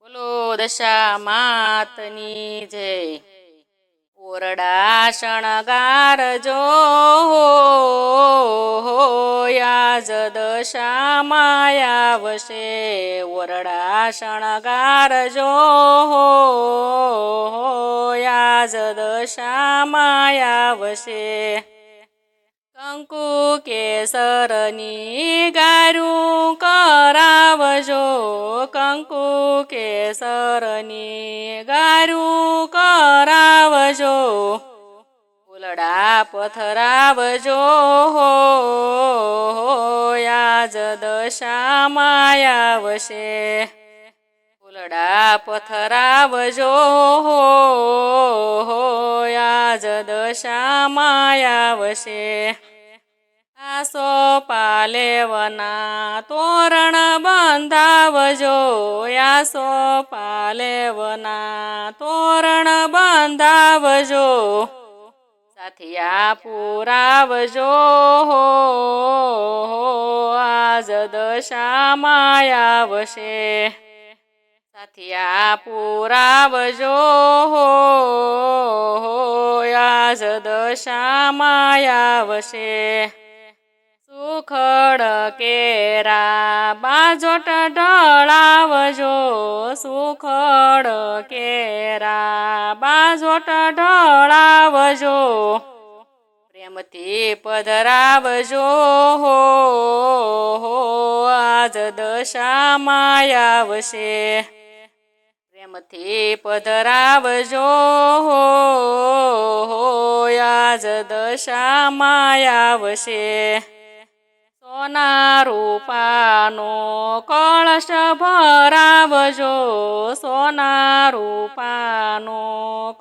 બોલો દશા માતની જય। ઓરડા શણગારજો યાજ દશામાં આવશે। ઓરડા શણગારજો યાજ દશામાં આવશે। કંકુ કેસરની ગારું કરાવજો। કંકુ કેસરની ગારું કરાવજો। ફૂલડા પથરાવજો યાજ દશામાં આવશે। ફૂલડા પથરાવજો યાજ દશામાં આવશે। આસો પાલેવના તોરણ બંધાવજો। આસો પાલેવના તોરણ બંધાવજો। સાથિયા પુરાવજો આજ દશામાં આવશે। સાથિયા પુરાવજો આજ દશામાં આવશે। સુખડ કેરા બાજોટ ઢળાવજો। સુખડ કેરા બાજોટ ઢળાવજો। પ્રેમથી પધરાવજો આજ દશામાં આવશે। પ્રેમથી પધરાવજો આજ દશામાં આવશે। સોના રૂપાનો કળશ ભરાવજો। સોના રૂપાનો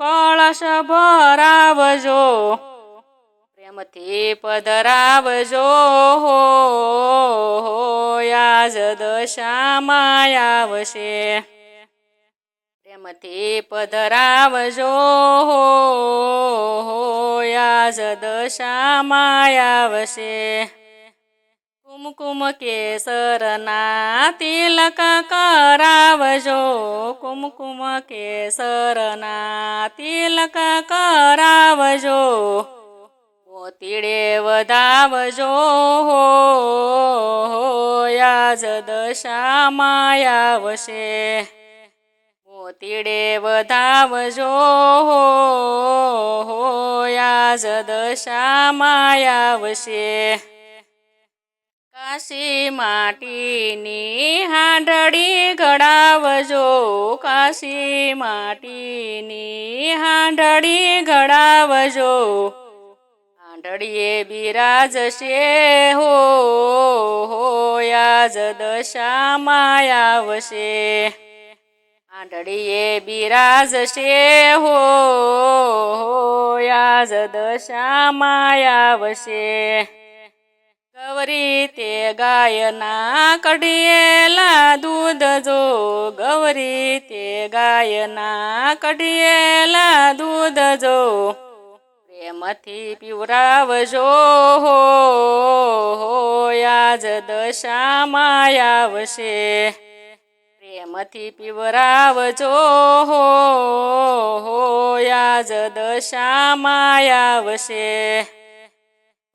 કળશ ભરાવજો। પ્રેમથી પધરાવજો આજ દશામાં આવશે। પ્રેમથી પધરાવજો આજ દશામાં આવશે। કુમકુમ કેસરના તિલક કરાવજો। કુમકુમ કેસરના તિલક કરાવજો। મોતીડે વધાવજો આજ દશામાં આવશે। મોતીડે વધાવજો આજ દશામાં આવશે। કાશી માટીની હાંડળી ઘડાવજો। કાશી માટીની હાંડળી ઘડાવજો। હાંડળીએ બિરાજશે આજ દશામાં આવશે। હાંડળીએ બિરાજશે આજ દશામાં આવશે। ગૌરી તે ગાયના કઢિયેલા દૂધ જો। ગૌરી તે ગાયના કઢિયેલા દૂધ જો। પ્રેમથી પીવરાવજો આજ દશામાં આવશે। પ્રેમથી પીવરાવજો આજ દશામાં આવશે।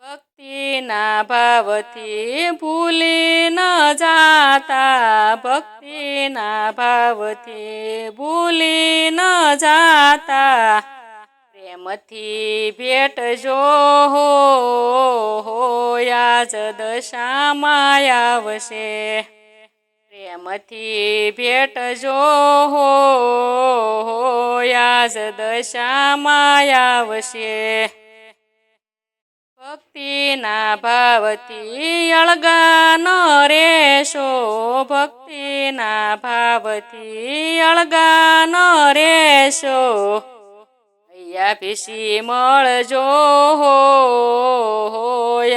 ભક્તિના ભાવથી ભૂલી ન જાતા। ભક્તિના ભાવથી ભૂલી ન જાતા। પ્રેમથી ભેટજો આજ દશામાં આવશે। પ્રેમથી ભેટજો આજ દશામાં આવશે। ભક્તિના ભાવથી અળગા ન રહેશો। ભક્તિના ભાવથી અળગા ન રહેશો। હૈયા પીસી મળજો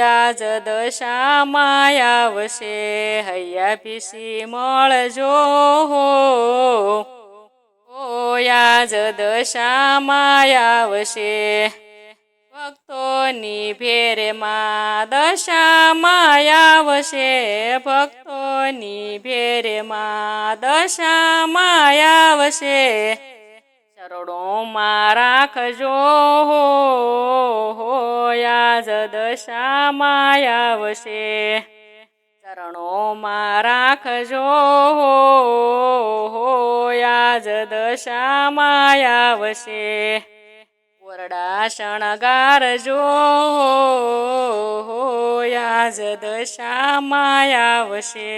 આજ દશામાં આવશે। હૈયા પીસી મળજો આજ દશામાં આવશે। ભક્તો ભક્તોની ભેરેમાં દશામાં આવશે ભક્તોની ભેરેમાં દશામાં આવશે ચરણોમાં રાખજો આજ દશામાં આવશે ચરણોમાં રાખજો આજ દશામાં આવશે વરડા શણગારજો આજ દશામાં આવશે